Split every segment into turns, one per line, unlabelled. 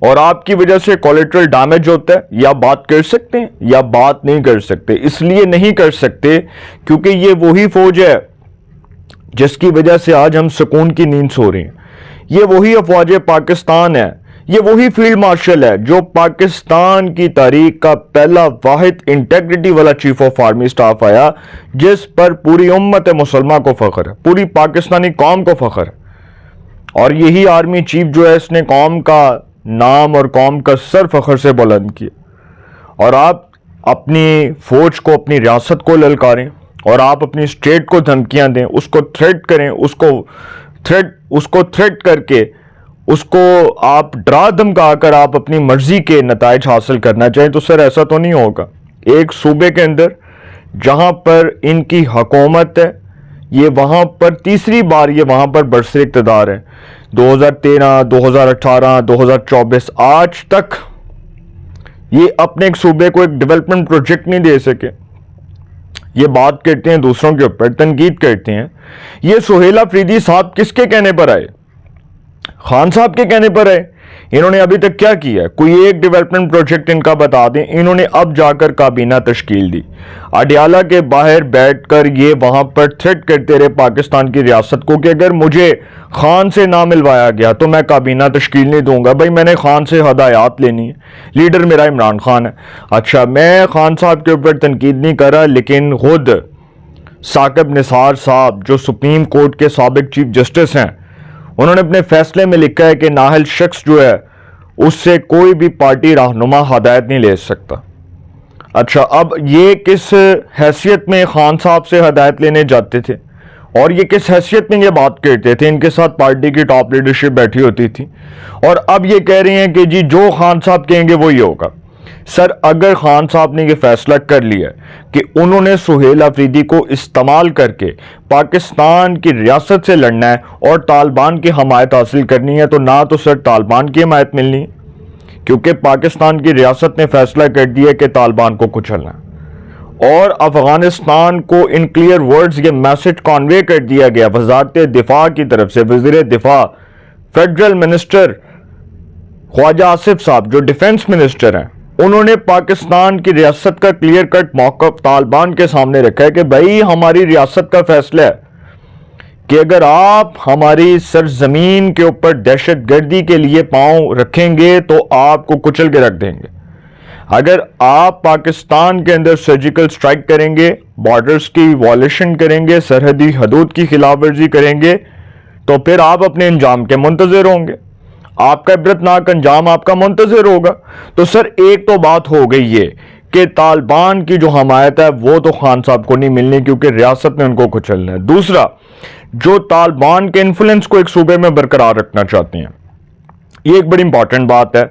اور آپ کی وجہ سے کولیٹرل ڈیمیج ہوتا ہے، یا بات کر سکتے ہیں یا بات نہیں کر سکتے. اس لیے نہیں کر سکتے کیونکہ یہ وہی فوج ہے جس کی وجہ سے آج ہم سکون کی نیند سو رہے ہیں. یہ وہی افواج پاکستان ہے، یہ وہی فیلڈ مارشل ہے جو پاکستان کی تاریخ کا پہلا واحد انٹیگریٹی والا چیف آف آرمی سٹاف آیا، جس پر پوری امت مسلمہ کو فخر ہے، پوری پاکستانی قوم کو فخر ہے. اور یہی آرمی چیف جو ہے اس نے قوم کا نام اور قوم کا سر فخر سے بلند کیا. اور آپ اپنی فوج کو، اپنی ریاست کو للکاریں، اور آپ اپنی اسٹیٹ کو دھمکیاں دیں، اس کو تھریٹ کریں، اس کو تھریٹ کر کے اس کو آپ ڈرا دھمکا کر آپ اپنی مرضی کے نتائج حاصل کرنا چاہیں تو سر ایسا تو نہیں ہوگا. ایک صوبے کے اندر جہاں پر ان کی حکومت ہے، یہ وہاں پر تیسری بار یہ وہاں پر برسر اقتدار ہے. 2013 2018 2024 آج تک یہ اپنے ایک صوبے کو ایک ڈیولپمنٹ پروجیکٹ نہیں دے سکے. یہ بات کرتے ہیں دوسروں کے اوپر، تنقید کرتے ہیں. یہ سہیل افریدی صاحب کس کے کہنے پر آئے؟ خان صاحب کے کہنے پر آئے. انہوں نے ابھی تک کیا کیا ہے؟ کوئی ایک ڈیولپمنٹ پروجیکٹ ان کا بتا دیں. انہوں نے اب جا کر کابینہ تشکیل دی، اڈیالہ کے باہر بیٹھ کر یہ وہاں پر تھریٹ کرتے رہے پاکستان کی ریاست کو کہ اگر مجھے خان سے نہ ملوایا گیا تو میں کابینہ تشکیل نہیں دوں گا. بھائی میں نے خان سے ہدایات لینی ہے، لیڈر میرا عمران خان ہے. اچھا میں خان صاحب کے اوپر تنقید نہیں کر رہا، لیکن خود ثاقب نثار صاحب جو سپریم کورٹ کے سابق چیف جسٹس ہیں، انہوں نے اپنے فیصلے میں لکھا ہے کہ نااہل شخص جو ہے اس سے کوئی بھی پارٹی رہنما ہدایت نہیں لے سکتا. اچھا اب یہ کس حیثیت میں خان صاحب سے ہدایت لینے جاتے تھے اور یہ کس حیثیت میں یہ بات کرتے تھے؟ ان کے ساتھ پارٹی کی ٹاپ لیڈرشپ بیٹھی ہوتی تھی اور اب یہ کہہ رہے ہیں کہ جی جو خان صاحب کہیں گے وہی ہوگا. سر اگر خان صاحب نے یہ فیصلہ کر لیا کہ انہوں نے سہیل افریدی کو استعمال کر کے پاکستان کی ریاست سے لڑنا ہے اور طالبان کی حمایت حاصل کرنی ہے، تو نہ تو سر طالبان کی حمایت ملنی ہے کیونکہ پاکستان کی ریاست نے فیصلہ کر دیا کہ طالبان کو کچلنا ہے، اور افغانستان کو ان کلیئر ورڈز یہ میسج کانوے کر دیا گیا وزارت دفاع کی طرف سے. وزیر دفاع فیڈرل منسٹر خواجہ آصف صاحب جو ڈیفنس منسٹر ہیں، انہوں نے پاکستان کی ریاست کا کلیئر کٹ موقف طالبان کے سامنے رکھا ہے کہ بھائی ہماری ریاست کا فیصلہ ہے کہ اگر آپ ہماری سرزمین کے اوپر دہشت گردی کے لیے پاؤں رکھیں گے تو آپ کو کچل کے رکھ دیں گے. اگر آپ پاکستان کے اندر سرجیکل سٹرائک کریں گے، بارڈرز کی وائلیشن کریں گے، سرحدی حدود کی خلاف ورزی کریں گے تو پھر آپ اپنے انجام کے منتظر ہوں گے، آپ کا عبرتناک انجام آپ کا منتظر ہوگا. تو سر ایک تو بات ہو گئی یہ کہ طالبان کی جو حمایت ہے وہ تو خان صاحب کو نہیں ملنی کیونکہ ریاست نے ان کو کچلنا ہے. دوسرا، جو طالبان کے انفلوئنس کو ایک صوبے میں برقرار رکھنا چاہتے ہیں، یہ ایک بڑی امپورٹنٹ بات ہے.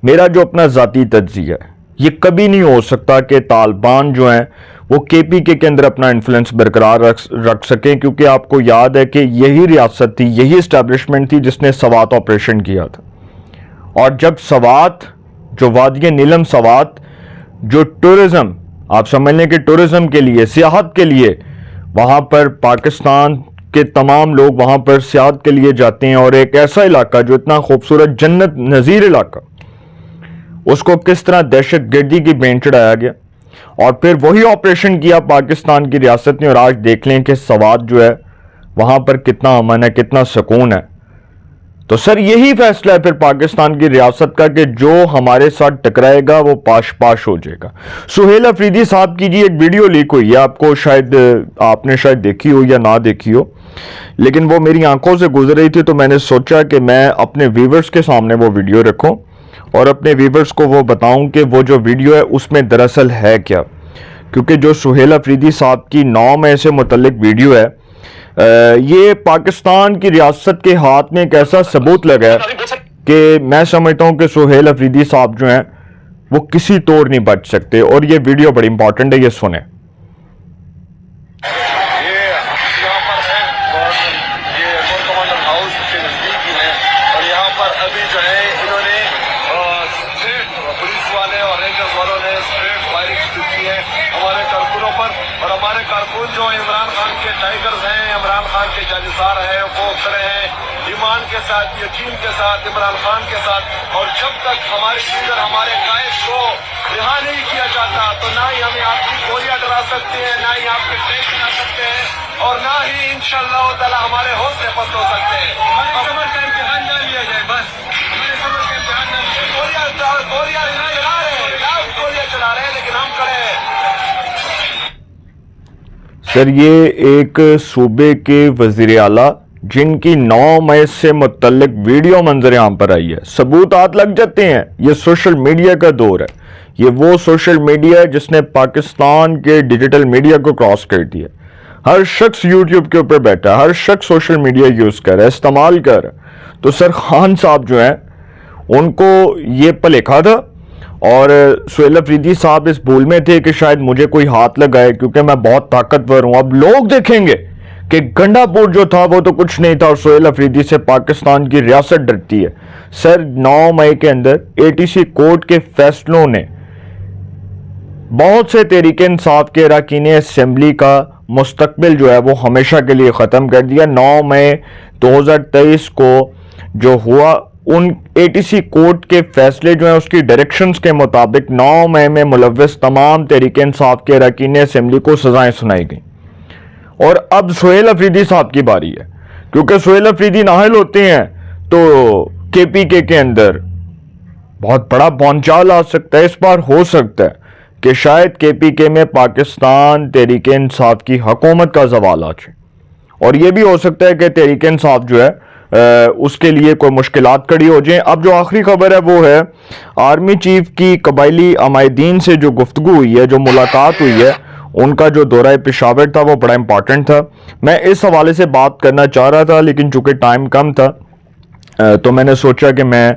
میرا جو اپنا ذاتی تجزیہ ہے، یہ کبھی نہیں ہو سکتا کہ طالبان جو ہیں وہ کے پی کے اندر اپنا انفلوئنس برقرار رکھ سکیں، کیونکہ آپ کو یاد ہے کہ یہی ریاست تھی، یہی اسٹیبلشمنٹ تھی جس نے سوات آپریشن کیا تھا. اور جب سوات، جو وادی نیلم سوات، جو ٹورزم، آپ سمجھ لیں کہ ٹورزم کے لیے، سیاحت کے لیے، وہاں پر پاکستان کے تمام لوگ وہاں پر سیاحت کے لیے جاتے ہیں، اور ایک ایسا علاقہ جو اتنا خوبصورت جنت نظیر علاقہ، اس کو کس طرح دہشت گردی کی بین چڑھایا گیا اور پھر وہی آپریشن کیا پاکستان کی ریاست نے. اور آج دیکھ لیں کہ سوات جو ہے وہاں پر کتنا امن ہے، کتنا سکون ہے. تو سر یہی فیصلہ ہے پھر پاکستان کی ریاست کا کہ جو ہمارے ساتھ ٹکرائے گا وہ پاش پاش ہو جائے گا. سہیل افریدی صاحب کی جی ایک ویڈیو لیک ہوئی ہے، آپ کو شاید آپ نے شاید دیکھی ہو یا نہ دیکھی ہو، لیکن وہ میری آنکھوں سے گزر رہی تھی تو میں نے سوچا کہ میں اپنے ویورز کے سامنے وہ ویڈیو رکھوں اور اپنے ویورز کو وہ بتاؤں کہ وہ جو ویڈیو ہے اس میں دراصل ہے کیا. کیونکہ جو سہیل افریدی صاحب کی 9 مئی سے متعلق ویڈیو ہے، یہ پاکستان کی ریاست کے ہاتھ میں ایک ایسا ثبوت لگا ہے کہ میں سمجھتا ہوں کہ سہیل افریدی صاحب جو ہیں وہ کسی طور نہیں بچ سکتے. اور یہ ویڈیو بڑی امپورٹنٹ ہے، یہ سنیں.
پولیس والے اور رینجرز والوں نے اسٹریٹ فائرنگ کی ہے، ہمارے کارکنوں پر، اور ہمارے کارکن جو عمران خان کے ٹائیگرز ہیں، عمران خان کے جانثار ہیں، وہ کھڑے ہیں ایمان کے ساتھ، یقین کے ساتھ، عمران خان کے ساتھ. اور جب تک ہمارے لیڈر، ہمارے قائد کو رہا نہیں کیا جاتا تو نہ ہی ہمیں آپ کی گولیاں ڈرا سکتے ہیں، نہ ہی آپ کے ٹینک بنا سکتے ہیں، اور نہ ہی انشاءاللہ تعالی ہمارے حوصلے پست ہو سکتے ہیں. ہمارے صبر کا امتحان نہ لیا جائے، بس ہمارے صبر کا امتحان نہ لیا جائے. گولیاں چلا رہے ہیں لیکن ہم کھڑے ہیں.
سر یہ ایک صوبے کے وزیر اعلیٰ جن کی 9 مئی سے متعلق ویڈیو منظر عام پر آئی ہے، ثبوت ہاتھ لگ جاتے ہیں. یہ سوشل میڈیا کا دور ہے، یہ وہ سوشل میڈیا ہے جس نے پاکستان کے ڈیجیٹل میڈیا کو کراس کر دیا. ہر شخص یوٹیوب کے اوپر بیٹھا ہے، ہر شخص سوشل میڈیا یوز کر رہا ہے، استعمال کر رہا ہے. تو سر خان صاحب جو ہیں ان کو یہ پلیکھا تھا، اور سہیل افریدی صاحب اس بھول میں تھے کہ شاید مجھے کوئی ہاتھ لگائے کیونکہ میں بہت طاقتور ہوں. اب لوگ دیکھیں گے کہ گنڈا پور جو تھا وہ تو کچھ نہیں تھا، اور سہیل افریدی سے پاکستان کی ریاست ڈرتی ہے. سر 9 مئی کے اندر ATC کورٹ کے فیصلوں نے بہت سے تحریک انصاف کے اراکین اسمبلی کا مستقبل جو ہے وہ ہمیشہ کے لیے ختم کر دیا. 9 مئی 2023 کو جو ہوا، ان ATC کورٹ کے فیصلے جو ہیں اس کی ڈائریکشنز کے مطابق 9 مئی میں ملوث تمام تحریک انصاف کے اراکین اسمبلی کو سزائیں سنائی گئیں. اور اب سہیل افریدی صاحب کی باری ہے، کیونکہ سہیل افریدی نااہل ہوتے ہیں تو KPK کے اندر بہت بڑا بونچال آ سکتا ہے. اس بار ہو سکتا ہے کہ شاید KPK میں پاکستان تحریک انصاف کی حکومت کا زوال آ جائے، اور یہ بھی ہو سکتا ہے کہ تحریک انصاف جو ہے اس کے لیے کوئی مشکلات کھڑی ہو جائیں. اب جو آخری خبر ہے وہ ہے آرمی چیف کی قبائلی عمائدین سے جو گفتگو ہوئی ہے، جو ملاقات ہوئی ہے، ان کا جو دورہ پشاور تھا وہ بڑا امپارٹنٹ تھا. میں اس حوالے سے بات کرنا چاہ رہا تھا لیکن چونکہ ٹائم کم تھا تو میں نے سوچا کہ میں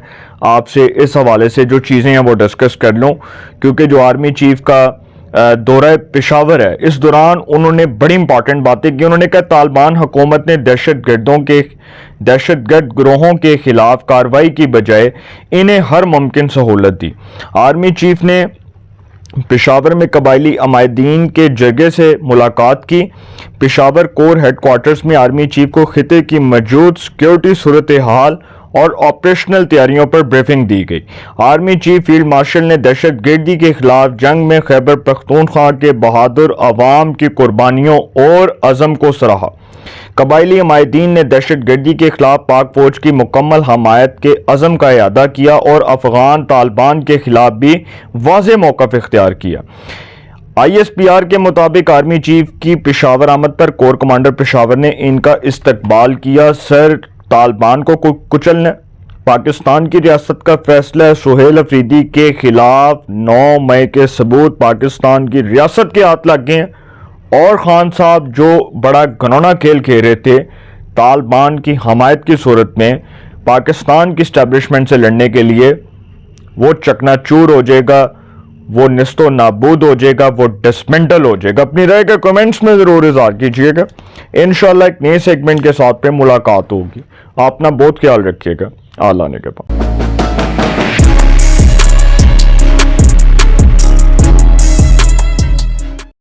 آپ سے اس حوالے سے جو چیزیں ہیں وہ ڈسکس کر لوں، کیونکہ جو آرمی چیف کا دورہ پشاور ہے اس دوران انہوں نے بڑی امپارٹنٹ باتیں کی. انہوں نے کہا طالبان حکومت نے دہشت گرد گروہوں کے خلاف کارروائی کی بجائے انہیں ہر ممکن سہولت دی. آرمی چیف نے پشاور میں قبائلی عمائدین کے جرگے سے ملاقات کی. پشاور کور ہیڈ کوارٹرز میں آرمی چیف کو خطے کی موجود سیکیورٹی صورتحال اور آپریشنل تیاریوں پر بریفنگ دی گئی. آرمی چیف فیلڈ مارشل نے دہشت گردی کے خلاف جنگ میں خیبر پختونخوا کے بہادر عوام کی قربانیوں اور عزم کو سراہا. قبائلی عمائدین نے دہشت گردی کے خلاف پاک فوج کی مکمل حمایت کے عزم کا اعادہ کیا اور افغان طالبان کے خلاف بھی واضح موقف اختیار کیا. ISPR کے مطابق آرمی چیف کی پشاور آمد پر کور کمانڈر پشاور نے ان کا استقبال کیا. سر طالبان کو کچلنا پاکستان کی ریاست کا فیصلہ ہے. سہیل افریدی کے خلاف 9 مئی کے ثبوت پاکستان کی ریاست کے ہاتھ لگ گئے ہیں، اور خان صاحب جو بڑا گھنونا کھیل کھیل رہے تھے طالبان کی حمایت کی صورت میں پاکستان کی اسٹیبلشمنٹ سے لڑنے کے لیے، وہ چکنا چور ہو جائے گا، وہ نیست و نابود ہو جائے گا، وہ ڈسمنٹل ہو جائے گا. اپنی رائے کا کمنٹس میں ضرور اظہار کیجیے گا. انشاءاللہ ایک نئے سیگمنٹ کے ساتھ پہ ملاقات ہوگی. آپ اپنا بہت خیال رکھیے گا. اللہ نے کے پاس.